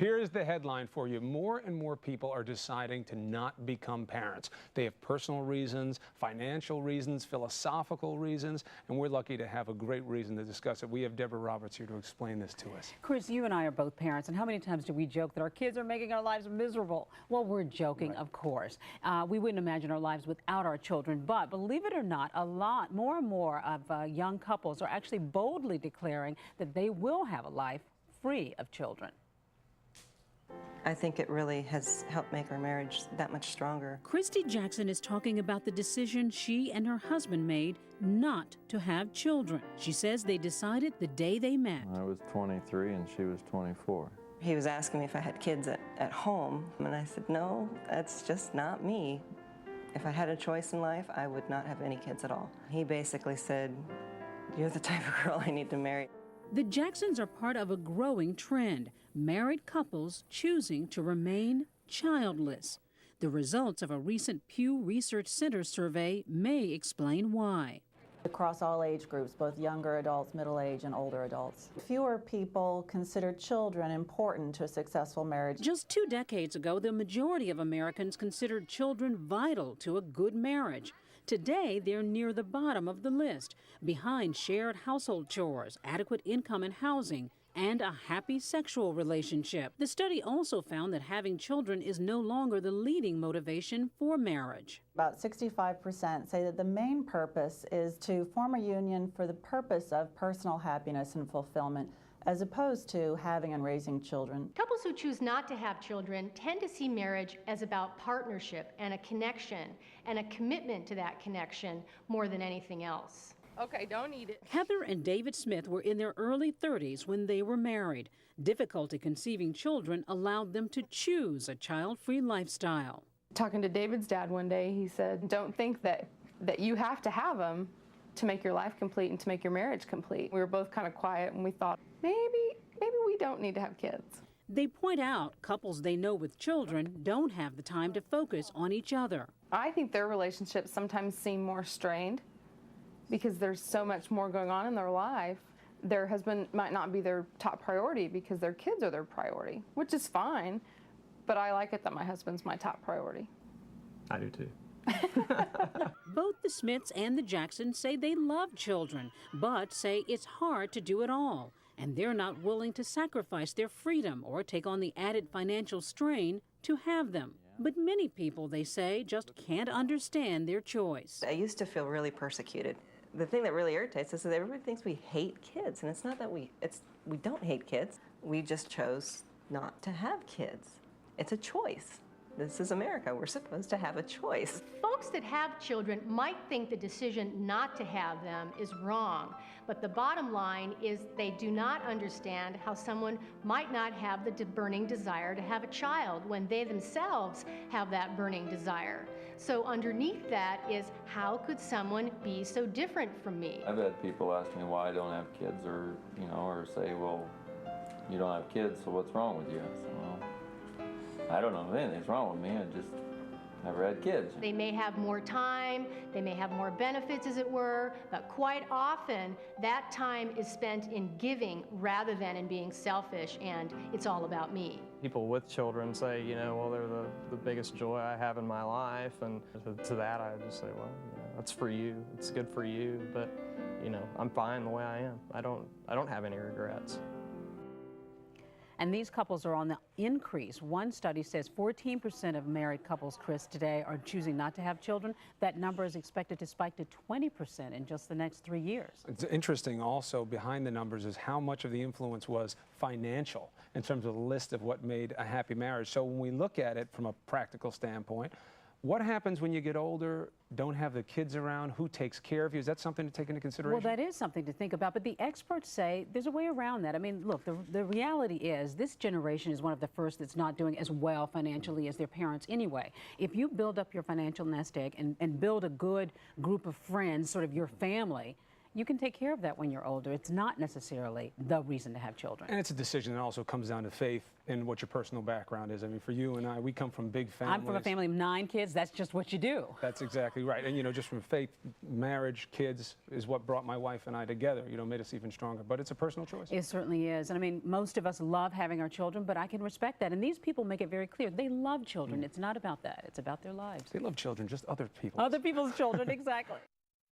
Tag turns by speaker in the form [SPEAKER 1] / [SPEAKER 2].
[SPEAKER 1] Here's the headline for you. More and more people are deciding to not become parents. They have personal reasons, financial reasons, philosophical reasons, and we're lucky to have a great reason to discuss it. We have Deborah Roberts here to explain this to us.
[SPEAKER 2] Chris, you and I are both parents, and how many times do we joke that our kids are making our lives miserable? Well, we're joking, of course. We wouldn't imagine our lives without our children, but believe it or not, more and more of young couples are actually boldly declaring that they will have a life free of children.
[SPEAKER 3] I think it really has helped make our marriage that much stronger.
[SPEAKER 4] Christy Jackson is talking about the decision she and her husband made not to have children. She says they decided the day they met.
[SPEAKER 5] I was 23 and she was 24.
[SPEAKER 3] He was asking me if I had kids at home, and I said, no, that's just not me. If I had a choice in life, I would not have any kids at all. He basically said, you're the type of girl I need to marry.
[SPEAKER 4] The Jacksons are part of a growing trend, married couples choosing to remain childless. The results of a recent Pew Research Center survey may explain why.
[SPEAKER 6] Across all age groups, both younger adults, middle-aged, and older adults. Fewer people consider children important to a successful marriage.
[SPEAKER 4] Just 2 decades ago, the majority of Americans considered children vital to a good marriage. Today, they're near the bottom of the list, behind shared household chores, adequate income and housing, and a happy sexual relationship. The study also found that having children is no longer the leading motivation for marriage.
[SPEAKER 6] About 65% say that the main purpose is to form a union for the purpose of personal happiness and fulfillment, as opposed to having and raising children.
[SPEAKER 7] Couples who choose not to have children tend to see marriage as about partnership and a connection and a commitment to that connection more than anything else.
[SPEAKER 8] Okay, don't eat it.
[SPEAKER 4] Heather and David Smith were in their early 30s when they were married. Difficulty conceiving children allowed them to choose a child-free lifestyle.
[SPEAKER 8] Talking to David's dad one day, he said, don't think that you have to have them to make your life complete and to make your marriage complete. We were both kind of quiet and we thought, maybe we don't need to have kids.
[SPEAKER 4] They point out couples they know with children don't have the time to focus on each other.
[SPEAKER 8] I think their relationships sometimes seem more strained because there's so much more going on in their life. Their husband might not be their top priority because their kids are their priority, which is fine, but I like it that my husband's my top priority.
[SPEAKER 5] I do too.
[SPEAKER 4] Both the Smiths and the Jacksons say they love children, but say it's hard to do it all, and they're not willing to sacrifice their freedom or take on the added financial strain to have them. But many people, they say, just can't understand their choice.
[SPEAKER 3] I used to feel really persecuted. The thing that really irritates us is that everybody thinks we hate kids, and it's not that we don't hate kids. We just chose not to have kids. It's a choice. This is America. We're supposed to have a choice.
[SPEAKER 7] Folks that have children might think the decision not to have them is wrong, but the bottom line is they do not understand how someone might not have the burning desire to have a child when they themselves have that burning desire. So underneath that is, how could someone be so different from me?
[SPEAKER 5] I've had people ask me why I don't have kids, or or say, well, you don't have kids, so what's wrong with you? I said, well, I don't know if anything's wrong with me. I just never had kids.
[SPEAKER 7] They may have more time, they may have more benefits, as it were, but quite often that time is spent in giving rather than in being selfish, and it's all about me.
[SPEAKER 9] People with children say, well, they're the biggest joy I have in my life, and to that I just say, well, that's for you. It's good for you, but I'm fine the way I am. I don't have any regrets.
[SPEAKER 2] And these couples are on the increase. One study says 14% of married couples, Chris, today are choosing not to have children. That number is expected to spike to 20% in just the next 3 years. It's
[SPEAKER 1] interesting also behind the numbers is how much of the influence was financial in terms of the list of what made a happy marriage. So when we look at it from a practical standpoint, what happens when you get older, don't have the kids around? Who takes care of you? Is that something to take into consideration?
[SPEAKER 2] Well, that is something to think about, but the experts say there's a way around that. I mean, look, the reality is this generation is one of the first that's not doing as well financially as their parents anyway. If you build up your financial nest egg and build a good group of friends, sort of your family, you can take care of that when you're older. It's not necessarily the reason to have children.
[SPEAKER 1] And it's a decision that also comes down to faith and what your personal background is. I mean, for you and I, we come from big families.
[SPEAKER 2] I'm from a family of 9 kids. That's just what you do.
[SPEAKER 1] That's exactly right. And, you know, just from faith, marriage, kids is what brought my wife and I together, you know, made us even stronger. But it's a personal choice.
[SPEAKER 2] It certainly is. And I mean, most of us love having our children, but I can respect that. And these people make it very clear. They love children. It's not about that. It's about their lives.
[SPEAKER 1] They love children, just other people.
[SPEAKER 2] Other people's children, exactly.